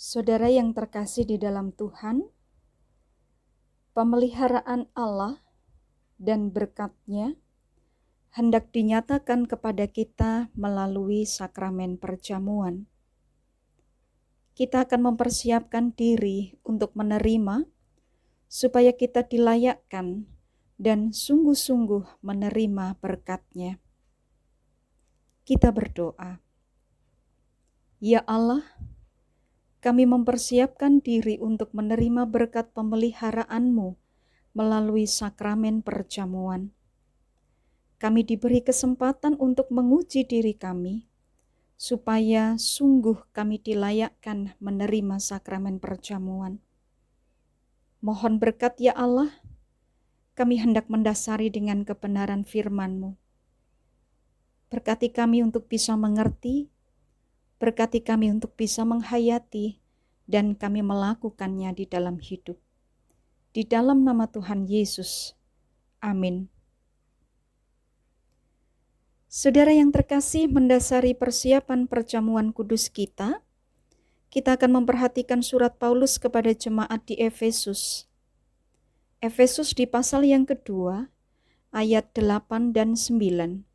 Saudara yang terkasih di dalam Tuhan, pemeliharaan Allah dan berkat-Nya hendak dinyatakan kepada kita melalui sakramen perjamuan. Kita akan mempersiapkan diri untuk menerima, supaya kita dilayakkan dan sungguh-sungguh menerima berkat-Nya. Kita berdoa. Ya Allah, kami mempersiapkan diri untuk menerima berkat pemeliharaan-Mu melalui sakramen perjamuan. Kami diberi kesempatan untuk menguji diri kami, supaya sungguh kami dilayakkan menerima sakramen perjamuan. Mohon berkat ya Allah, kami hendak mendasari dengan kebenaran firman-Mu. Berkati kami untuk bisa mengerti, berkati kami untuk bisa menghayati, dan kami melakukannya di dalam hidup. Di dalam nama Tuhan Yesus. Amin. Saudara yang terkasih, mendasari persiapan perjamuan kudus kita akan memperhatikan surat Paulus kepada jemaat di Efesus. Efesus di pasal yang kedua, ayat 8 dan 9.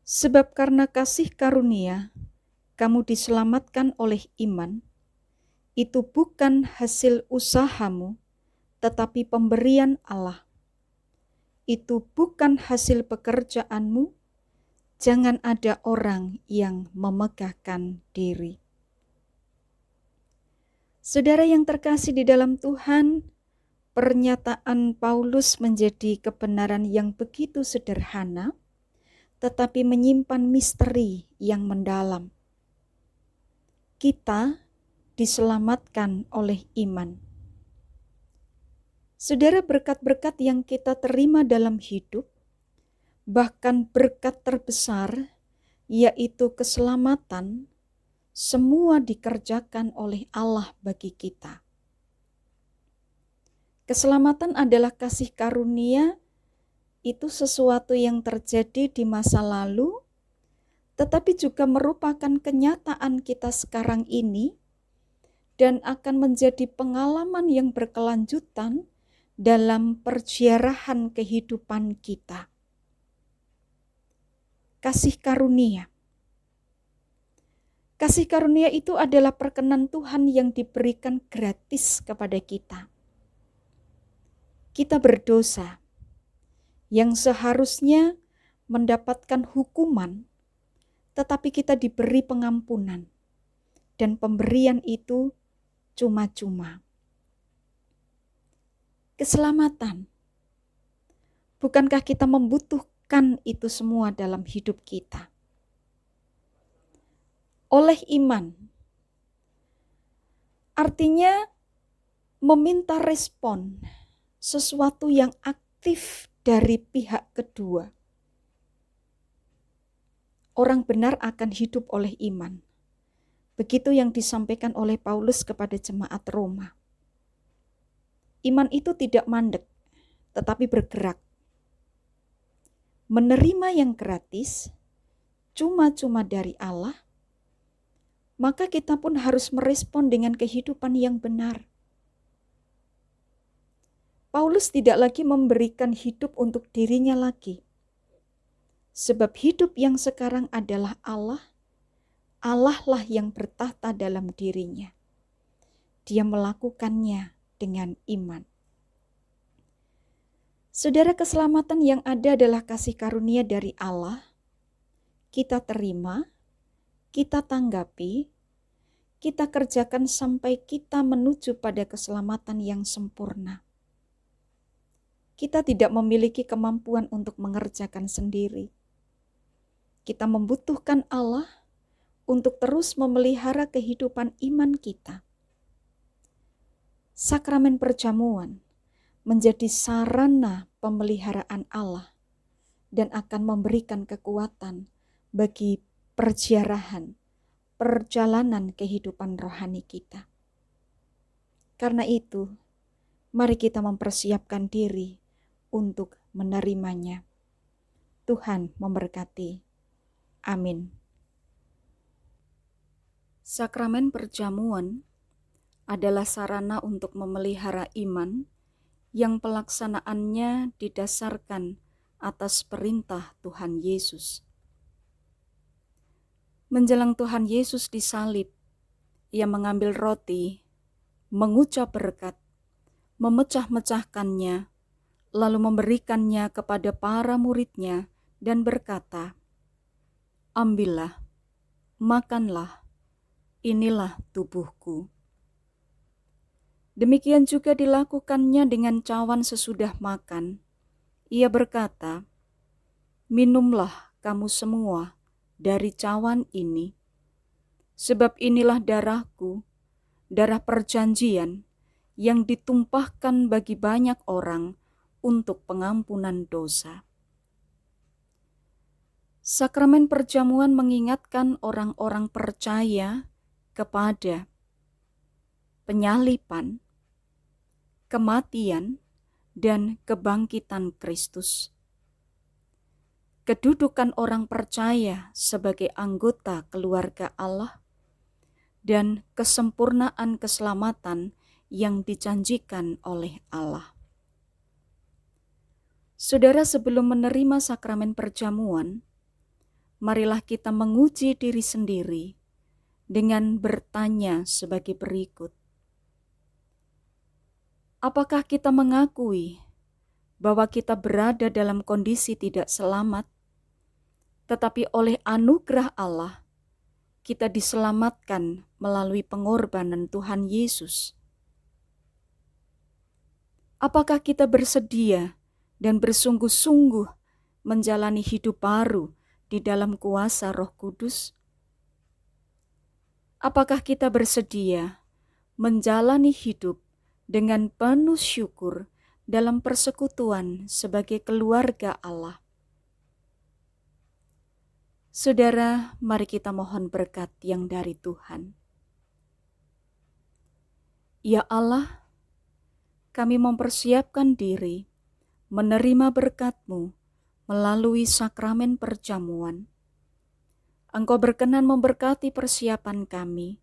Sebab karena kasih karunia, kamu diselamatkan oleh iman. Itu bukan hasil usahamu, tetapi pemberian Allah. Itu bukan hasil pekerjaanmu, jangan ada orang yang memegahkan diri. Saudara yang terkasih di dalam Tuhan, pernyataan Paulus menjadi kebenaran yang begitu sederhana, tetapi menyimpan misteri yang mendalam. Kita diselamatkan oleh iman. Saudara, berkat-berkat yang kita terima dalam hidup, bahkan berkat terbesar, yaitu keselamatan, semua dikerjakan oleh Allah bagi kita. Keselamatan adalah kasih karunia, itu sesuatu yang terjadi di masa lalu, tetapi juga merupakan kenyataan kita sekarang ini, dan akan menjadi pengalaman yang berkelanjutan dalam perjalanan kehidupan kita. Kasih karunia. Kasih karunia itu adalah perkenan Tuhan yang diberikan gratis kepada kita. Kita berdosa, yang seharusnya mendapatkan hukuman, tetapi kita diberi pengampunan, dan pemberian itu cuma-cuma. Keselamatan. Bukankah kita membutuhkan itu semua dalam hidup kita? Oleh iman. Artinya meminta respon, sesuatu yang aktif dari pihak kedua. Orang benar akan hidup oleh iman. Begitu yang disampaikan oleh Paulus kepada jemaat Roma. Iman itu tidak mandek, tetapi bergerak. Menerima yang gratis, cuma-cuma dari Allah, maka kita pun harus merespon dengan kehidupan yang benar. Paulus tidak lagi memberikan hidup untuk dirinya lagi. Sebab hidup yang sekarang adalah Allah, Allah lah yang bertahta dalam dirinya. Dia melakukannya dengan iman. Saudara, keselamatan yang ada adalah kasih karunia dari Allah. Kita terima, kita tanggapi, kita kerjakan sampai kita menuju pada keselamatan yang sempurna. Kita tidak memiliki kemampuan untuk mengerjakan sendiri. Kita membutuhkan Allah untuk terus memelihara kehidupan iman kita. Sakramen perjamuan menjadi sarana pemeliharaan Allah dan akan memberikan kekuatan bagi perjalanan kehidupan rohani kita. Karena itu, mari kita mempersiapkan diri untuk menerimanya. Tuhan memberkati. Amin. Sakramen perjamuan adalah sarana untuk memelihara iman yang pelaksanaannya didasarkan atas perintah Tuhan Yesus. Menjelang Tuhan Yesus disalib, Ia mengambil roti, mengucap berkat, memecah-mecahkannya, lalu memberikannya kepada para murid-Nya dan berkata, "Ambillah, makanlah, inilah tubuhku." Demikian juga dilakukannya dengan cawan sesudah makan. Ia berkata, "Minumlah kamu semua dari cawan ini, sebab inilah darahku, darah perjanjian yang ditumpahkan bagi banyak orang untuk pengampunan dosa." Sakramen perjamuan mengingatkan orang-orang percaya kepada penyaliban, kematian, dan kebangkitan Kristus. Kedudukan orang percaya sebagai anggota keluarga Allah dan kesempurnaan keselamatan yang dijanjikan oleh Allah. Saudara, sebelum menerima sakramen perjamuan, marilah kita menguji diri sendiri dengan bertanya sebagai berikut. Apakah kita mengakui bahwa kita berada dalam kondisi tidak selamat, tetapi oleh anugerah Allah, kita diselamatkan melalui pengorbanan Tuhan Yesus? Apakah kita bersedia dan bersungguh-sungguh menjalani hidup baru di dalam kuasa Roh Kudus? Apakah kita bersedia menjalani hidup dengan penuh syukur dalam persekutuan sebagai keluarga Allah? Saudara, mari kita mohon berkat yang dari Tuhan. Ya Allah, kami mempersiapkan diri menerima berkat-Mu melalui sakramen perjamuan. Engkau berkenan memberkati persiapan kami.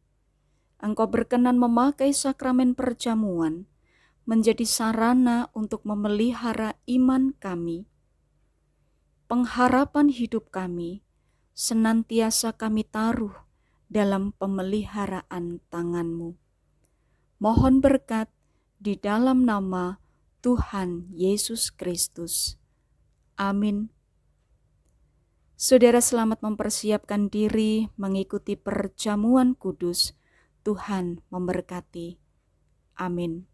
Engkau berkenan memakai sakramen perjamuan menjadi sarana untuk memelihara iman kami. Pengharapan hidup kami senantiasa kami taruh dalam pemeliharaan tangan-Mu. Mohon berkat di dalam nama Tuhan Yesus Kristus. Amin. Saudara, selamat mempersiapkan diri mengikuti perjamuan kudus. Tuhan memberkati. Amin.